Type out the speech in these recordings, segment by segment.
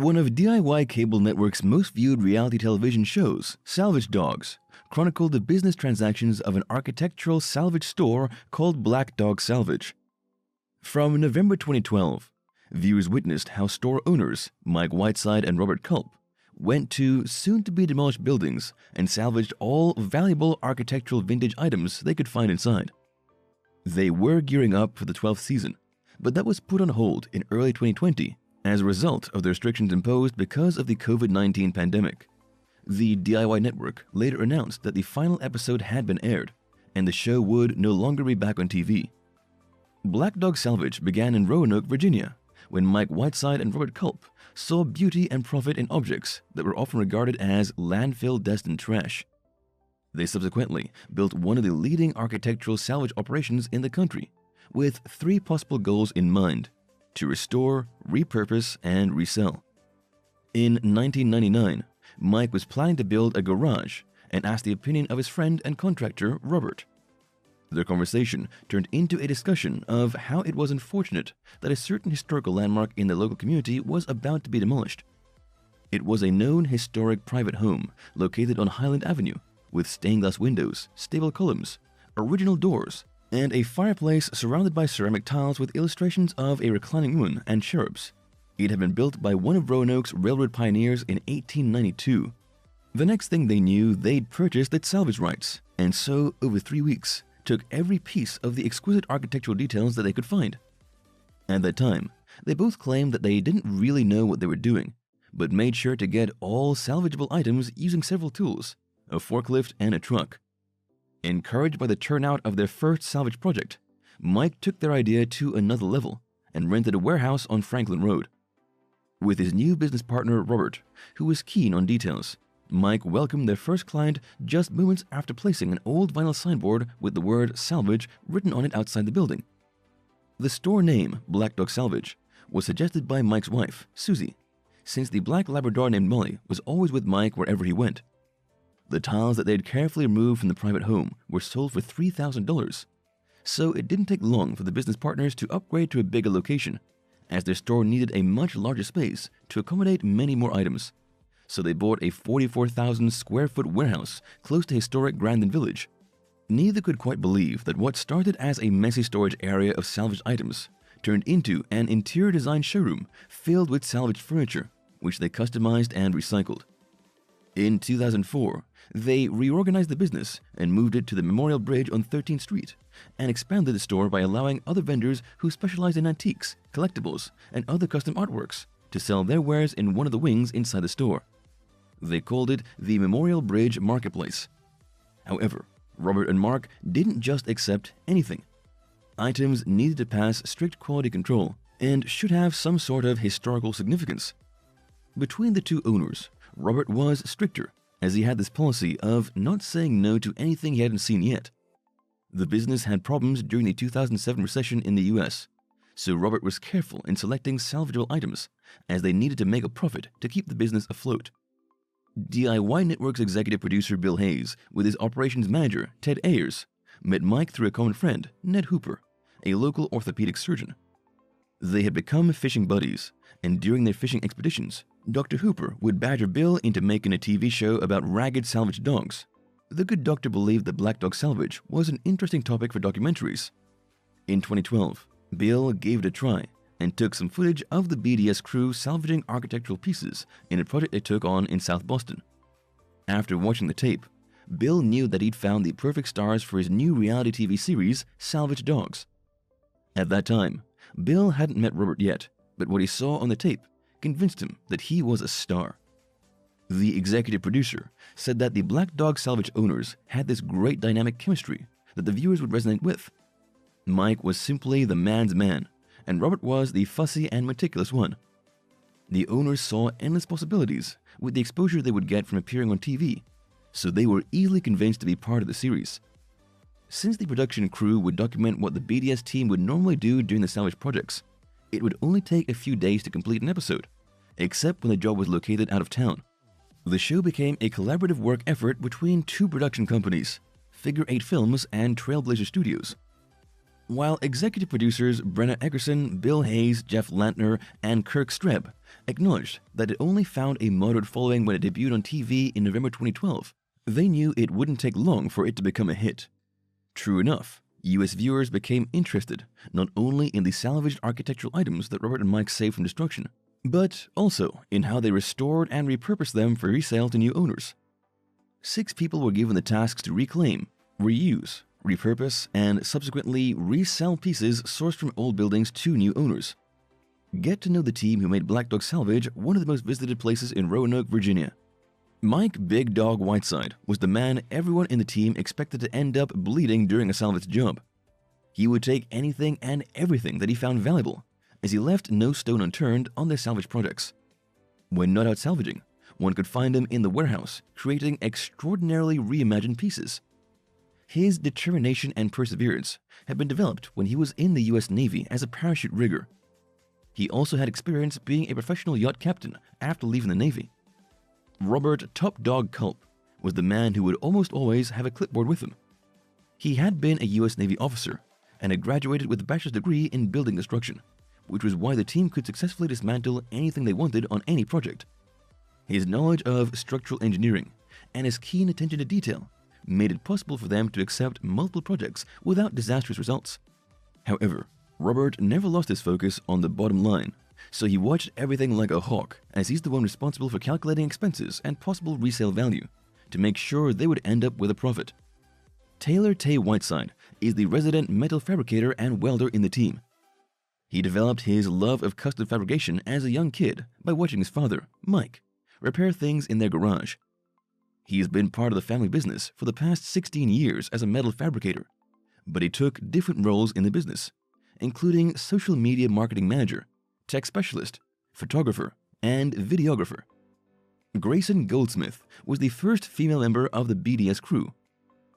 One of DIY cable network's most viewed reality television shows, Salvage Dawgs, chronicled the business transactions of an architectural salvage store called Black Dog Salvage. From November 2012, viewers witnessed how store owners, Mike Whiteside and Robert Kulp, went to soon-to-be-demolished buildings and salvaged all valuable architectural vintage items they could find inside. They were gearing up for the 12th season, but that was put on hold in early 2020 as a result of the restrictions imposed because of the COVID-19 pandemic. The DIY network later announced that the final episode had been aired, and the show would no longer be back on TV. Black Dog Salvage began in Roanoke, Virginia, when Mike Whiteside and Robert Kulp saw beauty and profit in objects that were often regarded as landfill-destined trash. They subsequently built one of the leading architectural salvage operations in the country, with 3 possible goals in mind: to restore, repurpose, and resell. In 1999, Mike was planning to build a garage and asked the opinion of his friend and contractor, Robert. Their conversation turned into a discussion of how it was unfortunate that a certain historical landmark in the local community was about to be demolished. It was a known historic private home located on Highland Avenue, with stained glass windows, stable columns, original doors, and a fireplace surrounded by ceramic tiles with illustrations of a reclining woman and cherubs. It had been built by one of Roanoke's railroad pioneers in 1892. The next thing they knew, they'd purchased its salvage rights, and so, over 3 weeks, took every piece of the exquisite architectural details that they could find. At that time, they both claimed that they didn't really know what they were doing, but made sure to get all salvageable items using several tools, a forklift and a truck. Encouraged by the turnout of their first salvage project, Mike took their idea to another level and rented a warehouse on Franklin Road. With his new business partner, Robert, who was keen on details, Mike welcomed their first client just moments after placing an old vinyl signboard with the word salvage written on it outside the building. The store name, Black Dog Salvage, was suggested by Mike's wife, Susie, since the black Labrador named Molly was always with Mike wherever he went. The tiles that they had carefully removed from the private home were sold for $3,000, so it didn't take long for the business partners to upgrade to a bigger location, as their store needed a much larger space to accommodate many more items. So they bought a 44,000 square foot warehouse close to historic Grandin Village. Neither could quite believe that what started as a messy storage area of salvaged items turned into an interior design showroom filled with salvaged furniture, which they customized and recycled. In 2004, they reorganized the business and moved it to the Memorial Bridge on 13th Street and expanded the store by allowing other vendors who specialize in antiques, collectibles, and other custom artworks to sell their wares in one of the wings inside the store. They called it the Memorial Bridge Marketplace. However, Robert and Mark didn't just accept anything. Items needed to pass strict quality control and should have some sort of historical significance. Between the two owners, Robert was stricter, as he had this policy of not saying no to anything he hadn't seen yet. The business had problems during the 2007 recession in the US, so Robert was careful in selecting salvageable items, as they needed to make a profit to keep the business afloat. DIY Network's executive producer Bill Hayes, with his operations manager Ted Ayers, met Mike through a common friend, Ned Hooper, a local orthopedic surgeon. They had become fishing buddies, and during their fishing expeditions, Dr. Hooper would badger Bill into making a TV show about ragged salvage dogs. The good doctor believed that Black Dog Salvage was an interesting topic for documentaries. In 2012, Bill gave it a try and took some footage of the BDS crew salvaging architectural pieces in a project they took on in South Boston. After watching the tape, Bill knew that he'd found the perfect stars for his new reality TV series, Salvage Dawgs. At that time, Bill hadn't met Robert yet, but what he saw on the tape convinced him that he was a star. The executive producer said that the Black Dog Salvage owners had this great dynamic chemistry that the viewers would resonate with. Mike was simply the man's man, and Robert was the fussy and meticulous one. The owners saw endless possibilities with the exposure they would get from appearing on TV, so they were easily convinced to be part of the series. Since the production crew would document what the BDS team would normally do during the salvage projects, it would only take a few days to complete an episode, except when the job was located out of town. The show became a collaborative work effort between two production companies, Figure 8 Films and Trailblazer Studios. While executive producers Brenna Eggerson, Bill Hayes, Jeff Lantner, and Kirk Streb acknowledged that it only found a moderate following when it debuted on TV in November 2012, they knew it wouldn't take long for it to become a hit. True enough, US viewers became interested not only in the salvaged architectural items that Robert and Mike saved from destruction, but also in how they restored and repurposed them for resale to new owners. 6 people were given the tasks to reclaim, reuse, repurpose, and subsequently resell pieces sourced from old buildings to new owners. Get to know the team who made Black Dog Salvage one of the most visited places in Roanoke, Virginia. Mike Big Dog Whiteside was the man everyone in the team expected to end up bleeding during a salvage job. He would take anything and everything that he found valuable, as he left no stone unturned on their salvage projects. When not out salvaging, one could find him in the warehouse, creating extraordinarily reimagined pieces. His determination and perseverance had been developed when he was in the US Navy as a parachute rigger. He also had experience being a professional yacht captain after leaving the Navy. Robert Top Dog Kulp was the man who would almost always have a clipboard with him. He had been a US Navy officer and had graduated with a bachelor's degree in building construction, which was why the team could successfully dismantle anything they wanted on any project. His knowledge of structural engineering and his keen attention to detail made it possible for them to accept multiple projects without disastrous results. However, Robert never lost his focus on the bottom line, so he watched everything like a hawk, as he's the one responsible for calculating expenses and possible resale value to make sure they would end up with a profit. Tay Whiteside is the resident metal fabricator and welder in the team. He developed his love of custom fabrication as a young kid by watching his father, Mike, repair things in their garage. He has been part of the family business for the past 16 years as a metal fabricator, but he took different roles in the business, including social media marketing manager, tech specialist, photographer, and videographer. Grayson Goldsmith was the first female member of the BDS crew,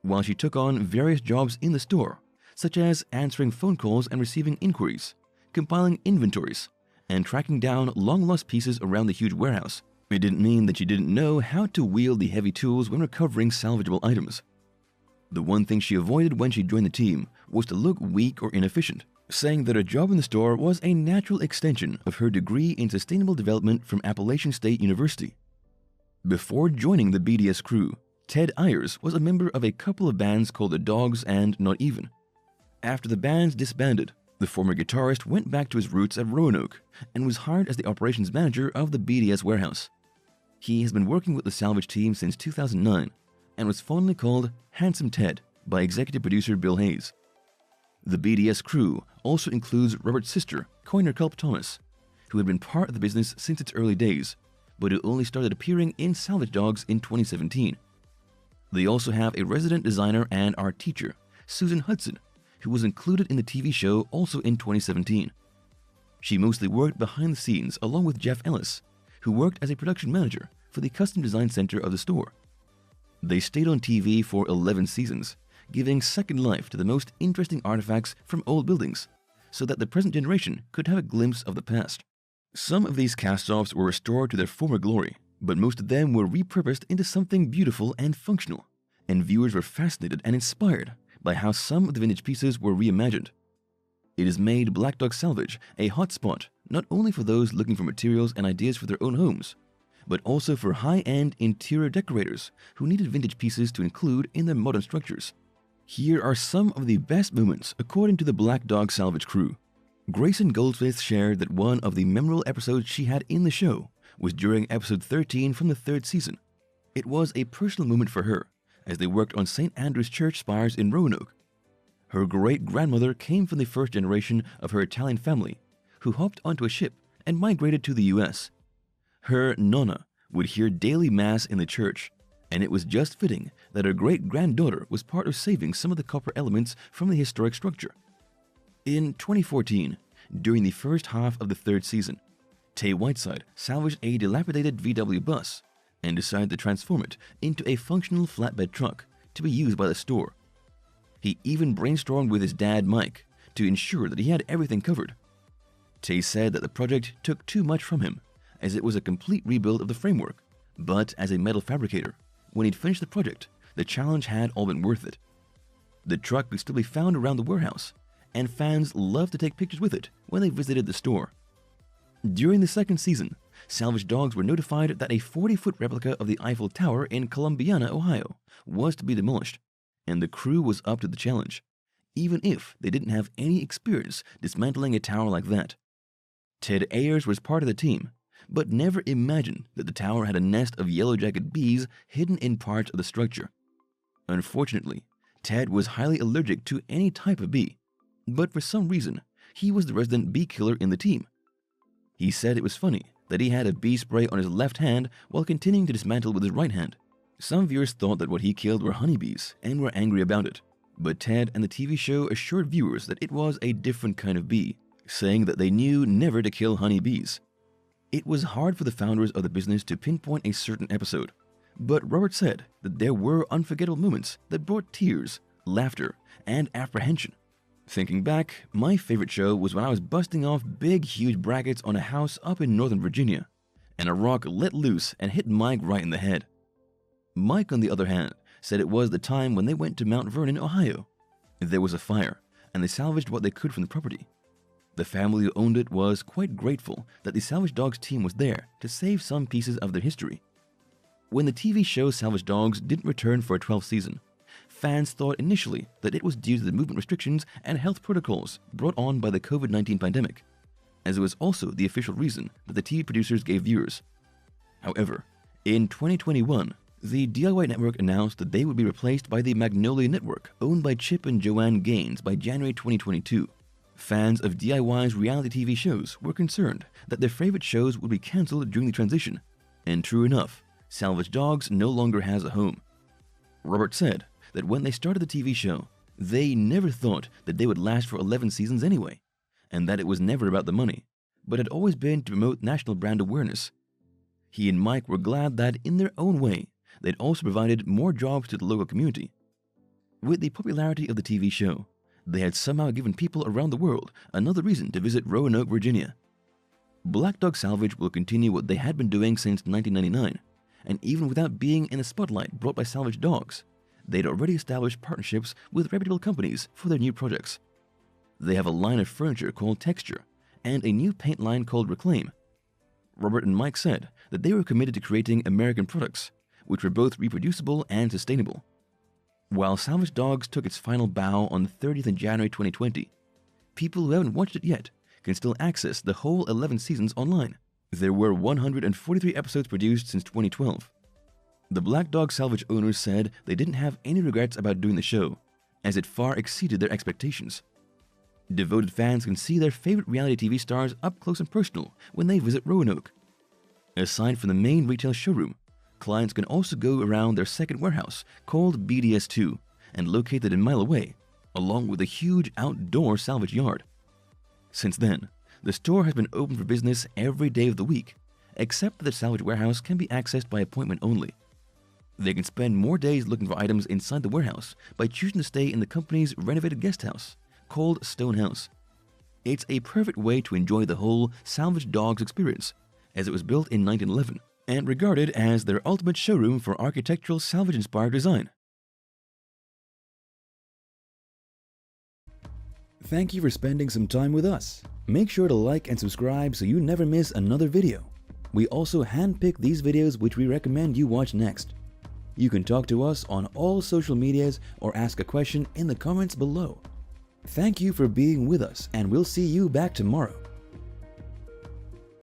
while she took on various jobs in the store, such as answering phone calls and receiving inquiries, compiling inventories, and tracking down long-lost pieces around the huge warehouse. It didn't mean that she didn't know how to wield the heavy tools when recovering salvageable items. The one thing she avoided when she joined the team was to look weak or inefficient, saying that her job in the store was a natural extension of her degree in sustainable development from Appalachian State University. Before joining the BDS crew, Ted Ayers was a member of a couple of bands called the Dogs and Not Even. After the bands disbanded, the former guitarist went back to his roots at Roanoke and was hired as the operations manager of the BDS warehouse. He has been working with the salvage team since 2009 and was fondly called Handsome Ted by executive producer Bill Hayes. The BDS crew also includes Robert's sister, Coiner Kulp Thomas, who had been part of the business since its early days, but who only started appearing in Salvage Dawgs in 2017. They also have a resident designer and art teacher, Susan Hudson, who was included in the TV show also in 2017. She mostly worked behind the scenes along with Jeff Ellis, who worked as a production manager for the custom design center of the store. They stayed on TV for 11 seasons, giving second life to the most interesting artifacts from old buildings, so that the present generation could have a glimpse of the past. Some of these cast-offs were restored to their former glory, but most of them were repurposed into something beautiful and functional, and viewers were fascinated and inspired by how some of the vintage pieces were reimagined. It has made Black Dog Salvage a hotspot not only for those looking for materials and ideas for their own homes, but also for high-end interior decorators who needed vintage pieces to include in their modern structures. Here are some of the best moments according to the Black Dog Salvage crew. Grayson Goldsmith shared that one of the memorable episodes she had in the show was during episode 13 from the 3rd season. It was a personal moment for her as they worked on St. Andrew's Church spires in Roanoke. Her great-grandmother came from the first generation of her Italian family, who hopped onto a ship and migrated to the US. Her nonna would hear daily mass in the church, and it was just fitting that her great-granddaughter was part of saving some of the copper elements from the historic structure. In 2014, during the first half of the 3rd season, Tay Whiteside salvaged a dilapidated VW bus and decided to transform it into a functional flatbed truck to be used by the store. He even brainstormed with his dad, Mike, to ensure that he had everything covered. Tay said that the project took too much from him, as it was a complete rebuild of the framework, but as a metal fabricator, when he'd finished the project, the challenge had all been worth it. The truck could still be found around the warehouse, and fans loved to take pictures with it when they visited the store. During the second season, Salvage Dawgs were notified that a 40-foot replica of the Eiffel Tower in Columbiana, Ohio, was to be demolished, and the crew was up to the challenge, even if they didn't have any experience dismantling a tower like that. Ted Ayers was part of the team, but never imagined that the tower had a nest of yellow-jacket bees hidden in parts of the structure. Unfortunately, Ted was highly allergic to any type of bee, but for some reason, he was the resident bee killer in the team. He said it was funny that he had a bee spray on his left hand while continuing to dismantle with his right hand. Some viewers thought that what he killed were honeybees and were angry about it, but Ted and the TV show assured viewers that it was a different kind of bee, saying that they knew never to kill honeybees. It was hard for the founders of the business to pinpoint a certain episode, but Robert said that there were unforgettable moments that brought tears, laughter, and apprehension. Thinking back, my favorite show was when I was busting off big, huge brackets on a house up in Northern Virginia, and a rock let loose and hit Mike right in the head. Mike, on the other hand, said it was the time when they went to Mount Vernon, Ohio. There was a fire, and they salvaged what they could from the property. The family who owned it was quite grateful that the Salvage Dawgs team was there to save some pieces of their history. When the TV show Salvage Dawgs didn't return for a 12th season, fans thought initially that it was due to the movement restrictions and health protocols brought on by the COVID-19 pandemic, as it was also the official reason that the TV producers gave viewers. However, in 2021, the DIY network announced that they would be replaced by the Magnolia Network, owned by Chip and Joanne Gaines, by January 2022. Fans of DIY's reality TV shows were concerned that their favorite shows would be cancelled during the transition, and true enough, Salvage Dawgs no longer has a home. Robert said that when they started the TV show, they never thought that they would last for 11 seasons anyway, and that it was never about the money, but had always been to promote national brand awareness. He and Mike were glad that, in their own way, they'd also provided more jobs to the local community. With the popularity of the TV show, they had somehow given people around the world another reason to visit Roanoke, Virginia. Black Dog Salvage will continue what they had been doing since 1999, and even without being in the spotlight brought by Salvage Dawgs, they'd already established partnerships with reputable companies for their new projects. They have a line of furniture called Texture and a new paint line called Reclaim. Robert and Mike said that they were committed to creating American products, which were both reproducible and sustainable. While Salvage Dawgs took its final bow on the 30th of January 2020, people who haven't watched it yet can still access the whole 11 seasons online. There were 143 episodes produced since 2012. The Black Dog Salvage owners said they didn't have any regrets about doing the show, as it far exceeded their expectations. Devoted fans can see their favorite reality TV stars up close and personal when they visit Roanoke. Aside from the main retail showroom, clients can also go around their second warehouse, called BDS2, and located a mile away, along with a huge outdoor salvage yard. Since then, the store has been open for business every day of the week, except that the salvage warehouse can be accessed by appointment only. They can spend more days looking for items inside the warehouse by choosing to stay in the company's renovated guest house, called Stone House. It's a perfect way to enjoy the whole Salvage Dawgs experience, as it was built in 1911 and regarded as their ultimate showroom for architectural salvage-inspired design. Thank you for spending some time with us. Make sure to like and subscribe so you never miss another video. We also handpick these videos which we recommend you watch next. You can talk to us on all social medias or ask a question in the comments below. Thank you for being with us, and we'll see you back tomorrow.